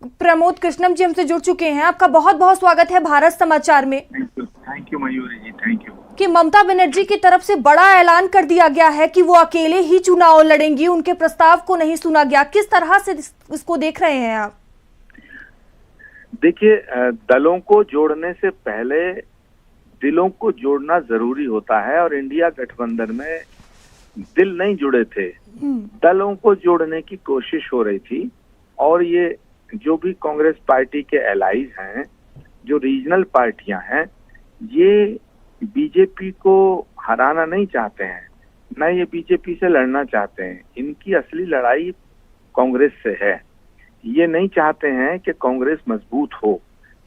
प्रमोद कृष्णम जी हमसे जुड़ चुके हैं। आपका बहुत बहुत स्वागत है भारत समाचार में। Thank you Mayuri ji, thank you. कि ममता बनर्जी की तरफ से बड़ा ऐलान कर दिया गया है कि वो अकेले ही चुनाव लड़ेंगी, उनके प्रस्ताव को नहीं सुना गया। किस तरह से इसको देख रहे हैं आप? देखिए, दलों को जोड़ने से पहले दिलों को जोड़ना जरूरी होता है और इंडिया गठबंधन में दिल नहीं जुड़े थे, दलों को जोड़ने की कोशिश हो रही थी। और ये जो भी कांग्रेस पार्टी के एलाइज हैं, जो रीजनल पार्टियां हैं, ये बीजेपी को हराना नहीं चाहते हैं, न ये बीजेपी से लड़ना चाहते हैं। इनकी असली लड़ाई कांग्रेस से है। ये नहीं चाहते हैं कि कांग्रेस मजबूत हो,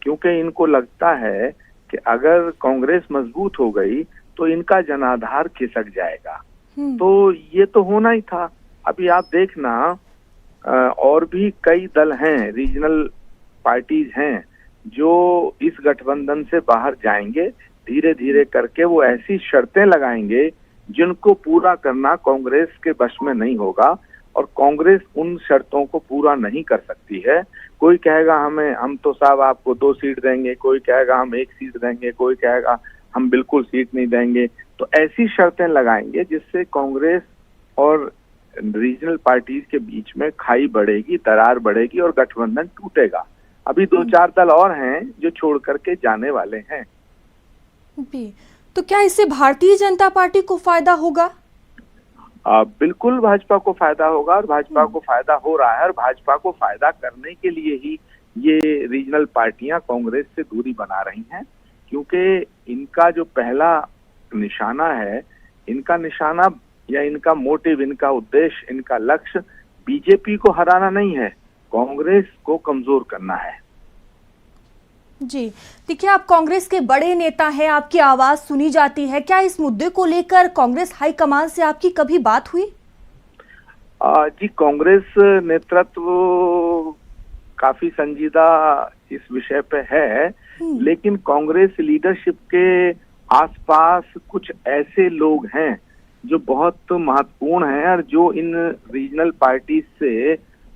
क्योंकि इनको लगता है कि अगर कांग्रेस मजबूत हो गई तो इनका जनाधार खिसक जाएगा। तो ये तो होना ही था। अभी आप देखना, और भी कई दल हैं, रीजनल पार्टीज हैं जो इस गठबंधन से बाहर जाएंगे। धीरे धीरे करके वो ऐसी शर्तें लगाएंगे जिनको पूरा करना कांग्रेस के बस में नहीं होगा और कांग्रेस उन शर्तों को पूरा नहीं कर सकती है। कोई कहेगा हम तो साहब आपको 2 सीट देंगे, कोई कहेगा हम 1 सीट देंगे, कोई कहेगा हम बिल्कुल सीट नहीं देंगे। तो ऐसी शर्तें लगाएंगे जिससे कांग्रेस और रीजनल पार्टीज के बीच में खाई बढ़ेगी, दरार बढ़ेगी और गठबंधन टूटेगा। अभी 2-4 दल और हैं जो छोड़ करके जाने वाले हैं। तो क्या इससे भारतीय जनता पार्टी को फायदा होगा? बिल्कुल भाजपा को फायदा होगा और भाजपा को फायदा हो रहा है। और भाजपा को फायदा करने के लिए ही ये रीजनल पार्टियां कांग्रेस से दूरी बना रही हैं, क्योंकि इनका जो पहला निशाना है, इनका निशाना या इनका मोटिव, इनका उद्देश्य, इनका लक्ष्य बीजेपी को हराना नहीं है, कांग्रेस को कमजोर करना है। जी देखिए, आप कांग्रेस के बड़े नेता हैं, आपकी आवाज सुनी जाती है। क्या इस मुद्दे को लेकर कांग्रेस हाईकमान से आपकी कभी बात हुई? जी, कांग्रेस नेतृत्व काफी संजीदा इस विषय पे है, लेकिन कांग्रेस लीडरशिप के आसपास कुछ ऐसे लोग हैं जो बहुत महत्वपूर्ण हैं और जो इन रीजनल पार्टी से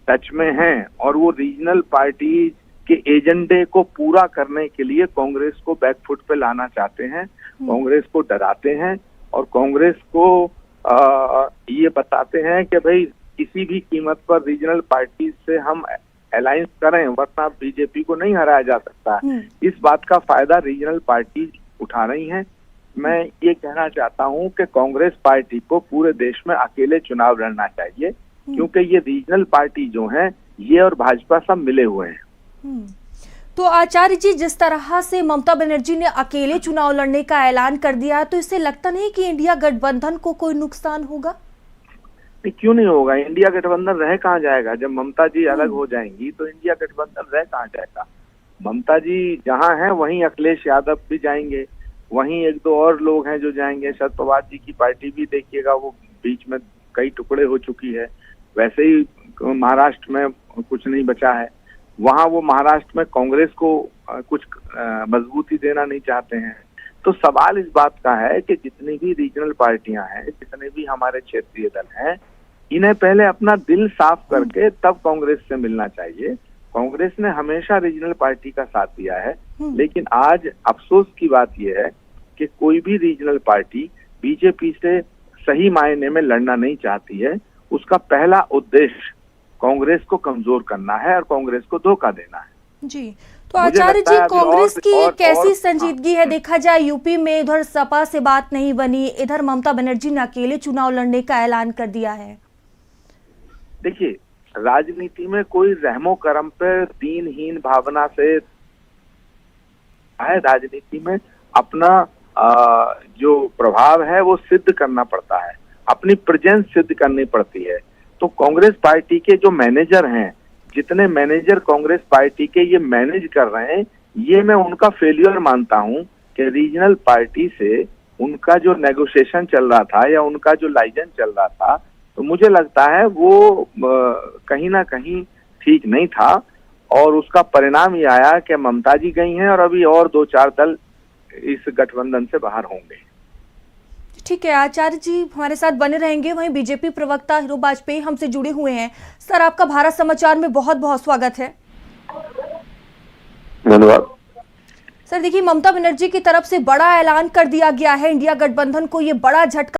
टच में हैं और वो रीजनल पार्टी के एजेंडे को पूरा करने के लिए कांग्रेस को बैकफुट पे लाना चाहते हैं, कांग्रेस को डराते हैं और कांग्रेस को ये बताते हैं कि भाई किसी भी कीमत पर रीजनल पार्टी से हम अलायंस करें वरना बीजेपी को नहीं हराया जा सकता। इस बात का फायदा रीजनल पार्टी उठा रही हैं। मैं ये कहना चाहता हूं कि कांग्रेस पार्टी को पूरे देश में अकेले चुनाव लड़ना चाहिए, क्योंकि ये रीजनल पार्टी जो हैं, ये और भाजपा सब मिले हुए हैं। तो आचार्य जी, जिस तरह से ममता बनर्जी ने अकेले चुनाव लड़ने का ऐलान कर दिया, तो इससे लगता नहीं कि इंडिया गठबंधन को कोई नुकसान होगा? क्यों नहीं होगा? इंडिया गठबंधन रह कहाँ जाएगा? जब ममता जी अलग हो जाएंगी तो इंडिया गठबंधन रह कहाँ जाएगा? ममता जी जहाँ हैं वहीं अखिलेश यादव भी जाएंगे, वहीं 1-2 और लोग हैं जो जाएंगे। शरद पवार जी की पार्टी भी देखिएगा, वो बीच में कई टुकड़े हो चुकी है। वैसे ही महाराष्ट्र में कुछ नहीं बचा है, वहां वो महाराष्ट्र में कांग्रेस को कुछ मजबूती देना नहीं चाहते हैं। तो सवाल इस बात का है कि जितनी भी रीजनल पार्टियां हैं, जितने भी हमारे क्षेत्रीय दल हैं, इन्हें पहले अपना दिल साफ करके तब कांग्रेस से मिलना चाहिए। कांग्रेस ने हमेशा रीजनल पार्टी का साथ दिया है, लेकिन आज अफसोस की बात यह है कि कोई भी रीजनल पार्टी बीजेपी से सही मायने में लड़ना नहीं चाहती है। उसका पहला उद्देश्य कांग्रेस को कमजोर करना है और कांग्रेस को धोखा देना है। जी, तो आचार्य जी, कांग्रेस की कैसी संजीदगी है? देखा जाए यूपी में इधर सपा से बात नहीं बनी, इधर ममता बनर्जी ने अकेले चुनाव लड़ने का ऐलान कर दिया है। देखिए, राजनीति में कोई रहमो करम पे दीनहीन भावना से है। राजनीति में अपना जो प्रभाव है वो सिद्ध करना पड़ता है, अपनी प्रेजेंस सिद्ध करनी पड़ती है। तो कांग्रेस पार्टी के जो मैनेजर हैं, जितने मैनेजर कांग्रेस पार्टी के ये मैनेज कर रहे हैं, ये मैं उनका फेलियर मानता हूं कि रीजनल पार्टी से उनका जो नेगोशिएशन चल रहा था या उनका जो लाइजेंस चल रहा था, तो मुझे लगता है वो कहीं ना कहीं ठीक नहीं था और उसका परिणाम ये आया कि ममता जी गई हैं और अभी और 2-4 दल इस गठबंधन से बाहर होंगे। ठीक है, आचार्य जी हमारे साथ बने रहेंगे। वहीं बीजेपी प्रवक्ता हीरो वाजपेयी हमसे जुड़े हुए हैं। सर, आपका भारत समाचार में बहुत बहुत स्वागत है। धन्यवाद। सर देखिए, ममता बनर्जी की तरफ से बड़ा ऐलान कर दिया गया है, इंडिया गठबंधन को ये बड़ा झटका